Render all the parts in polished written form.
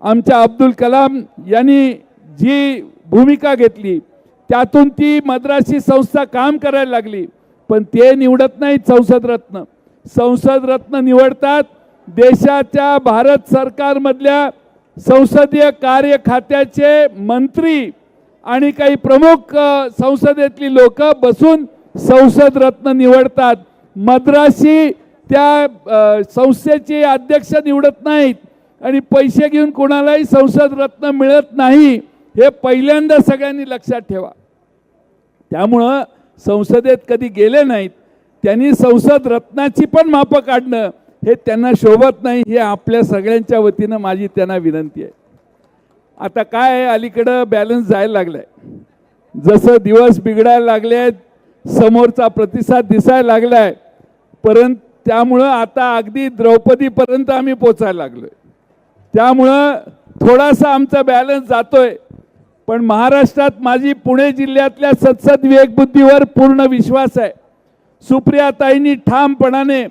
आमच्या अब्दुल कलाम यांनी जी भूमिका घेतली त्यातून ती मद्रासी संस्था काम करायला लागली. पण ते निवडत नाहीत संसद रत्न. संसद रत्न निवडतात देशाच्या भारत सरकारमधल्या संसदीय कार्य खात्याचे मंत्री आणि काही प्रमुख संसदेतली लोक बसून संसद रत्न निवडतात. मद्रासी त्या संस्थेचे अध्यक्ष निवडत नाहीत आणि पैसे घेऊन कोणालाही संसद रत्न मिळत नाही. हे पहिल्यांदा सगळ्यांनी लक्षात ठेवा. त्यामुळं संसदेत कधी गेले नाहीत त्यांनी संसद रत्नाची पण मापं काढणं हे त्यांना शोभत नाही. हे आपल्या सगळ्यांच्या वतीनं माझी त्यांना विनंती आहे. आता काय आहे, अलीकडं बॅलन्स जायला लागलाय. जसं दिवस बिघडायला लागले समोरचा प्रतिसाद दिसायला लागलाय परंतु त्यामुळं आता अगदी द्रौपदीपर्यंत आम्ही पोचायला लागलोय. त्यामुळं थोडासा आमचा बॅलन्स जातोय. पण महाराष्ट्रात माझी पुणे जिल्ह्यातल्या सत्सद विवेकबुद्धीवर पूर्ण विश्वास आहे. सुप्रियाताईंनी ठामपणाने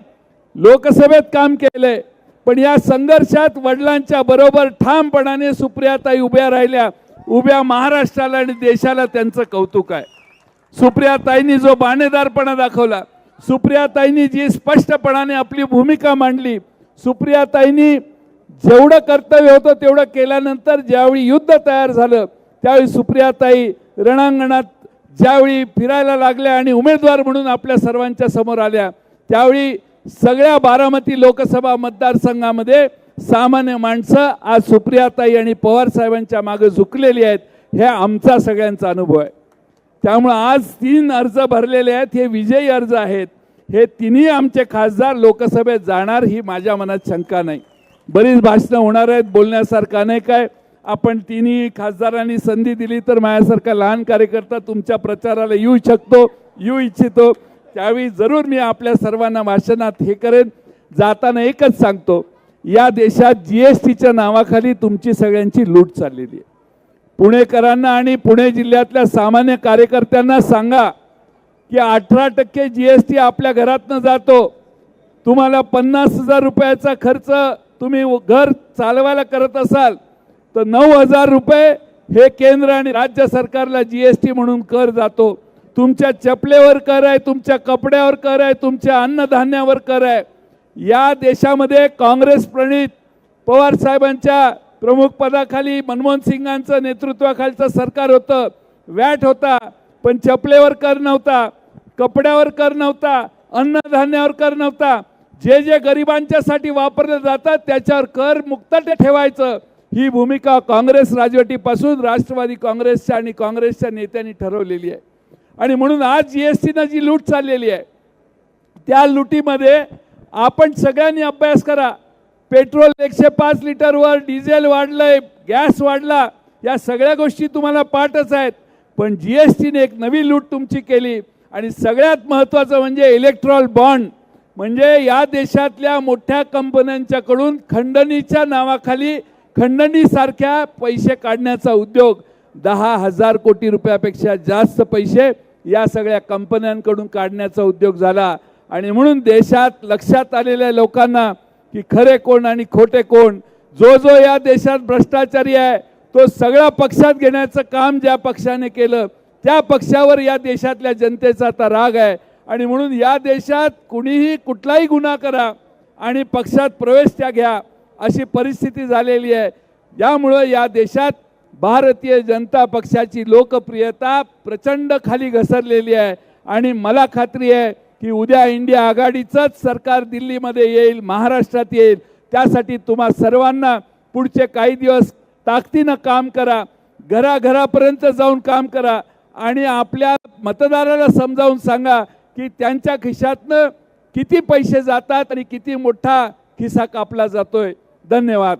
लोकसभेत काम केलंय पण या संघर्षात वडिलांच्या बरोबर ठामपणाने सुप्रियाताई उभ्या राहिल्या. उभ्या महाराष्ट्राला आणि देशाला त्यांचं कौतुक आहे. सुप्रियाताईंनी जो बाणेदारपणा दाखवला, सुप्रियाताईंनी जी स्पष्टपणाने आपली भूमिका मांडली, सुप्रियाताईंनी जेवढं कर्तव्य होतं तेवढं केल्यानंतर ज्यावेळी युद्ध तयार झालं त्यावेळी सुप्रियाताई रणांगणात ज्यावेळी फिरायला लागल्या आणि उमेदवार म्हणून आपल्या सर्वांच्या समोर आल्या त्यावेळी सगळ्या बारामती लोकसभा मतदारसंघामध्ये सामान्य माणसं आज सुप्रियाताई आणि पवार साहेबांच्या मागे झुकलेली आहेत. हे आमचा सगळ्यांचा अनुभव आहे. त्यामुळे आज 3 अर्ज भरलेले आहेत. हे विजयी अर्ज आहेत. हे तिन्ही आमचे खासदार लोकसभेत जाणार ही माझ्या मनात शंका नाही. बरीच भाषणं होणार आहेत, बोलण्यासारखं नाही काय. आपण तिन्ही खासदारांनी संधी दिली तर माझ्यासारखा लहान कार्यकर्ता तुमच्या प्रचाराला येऊ इच्छितो. त्यावेळी जरूर मी आपल्या सर्वांना भाषणात हे करेन. जाताना एकच सांगतो, या देशात GSTच्या नावाखाली तुमची सगळ्यांची लूट चाललेली आहे. पुणेकरांना आणि पुणे जिल्ह्यातल्या सामान्य कार्यकर्त्यांना सांगा की 18% GST आपल्या घरातनं जातो. तुम्हाला 50,000 रुपयाचा खर्च तुम्ही घर चालवायला करत असाल तर 9,000 रुपये हे केंद्र आणि राज्य सरकारला GST म्हणून कर जातो. तुमच्या चपलेवर कर आहे, तुमच्या कपड्यावर कर आहे, तुमच्या अन्नधान्यावर कर आहे. या देशामध्ये काँग्रेस प्रणित पवार साहेबांच्या प्रमुख पदाखाली मनमोहन सिंगांचं नेतृत्वाखालचं सरकार होतं. वॅट होता पण चपलेवर कर नव्हता, कपड्यावर कर नव्हता, अन्नधान्यावर कर नव्हता. जे गरिबांच्यासाठी वापरले जातात त्याच्यावर कर मुक्त ठेवायचं ही भूमिका काँग्रेस राजवटीपासून राष्ट्रवादी काँग्रेसच्या आणि काँग्रेसच्या नेत्यांनी ठरवलेली आहे. आणि म्हणून आज GSTनं जी लूट चाललेली आहे त्या लुटीमध्ये आपण सगळ्यांनी अभ्यास करा. पेट्रोल 105 लिटरवर, डिझेल वाढलंय, गॅस वाढला, या सगळ्या गोष्टी तुम्हाला पाठच आहेत. पण GSTने एक नवी लूट तुमची केली. आणि सगळ्यात महत्त्वाचं म्हणजे इलेक्ट्रॉल बॉन्ड. म्हणजे या देशातल्या मोठ्या कंपन्यांच्याकडून खंडणीच्या नावाखाली खंडणीसारख्या पैसे काढण्याचा उद्योग 10,000 कोटी रुपयापेक्षा जास्त पैसे या सगळ्या कंपन्यांकडून काढण्याचा उद्योग झाला. आणि म्हणून देशात लक्षात आलेल्या लोकांना की खरे कोण आणि खोटे कोण, जो या देशात भ्रष्टाचारी आहे तो सगळा पक्षात घेण्याचं काम ज्या पक्षाने केलं त्या पक्षावर या देशातल्या जनतेचा आता राग आहे. आणि म्हणून या देशात कुणीही कुठलाही गुन्हा करा आणि पक्षात प्रवेश त्या घ्या अशी परिस्थिती झालेली आहे. यामुळे या देशात भारतीय जनता पक्षाची लोकप्रियता प्रचंड खाली घसरलेली आहे. आणि मला खात्री आहे की उद्या इंडिया आघाडीचंच सरकार दिल्लीमध्ये येईल, महाराष्ट्रात येईल. त्यासाठी तुम्हा सर्वांना पुढचे काही दिवस ताकदीनं काम करा, घराघरापर्यंत जाऊन काम करा आणि आपल्या मतदाराला समजावून सांगा की त्यांच्या खिशातनं किती पैसे जातात आणि किती मोठा खिसा कापला जातोय. धन्यवाद.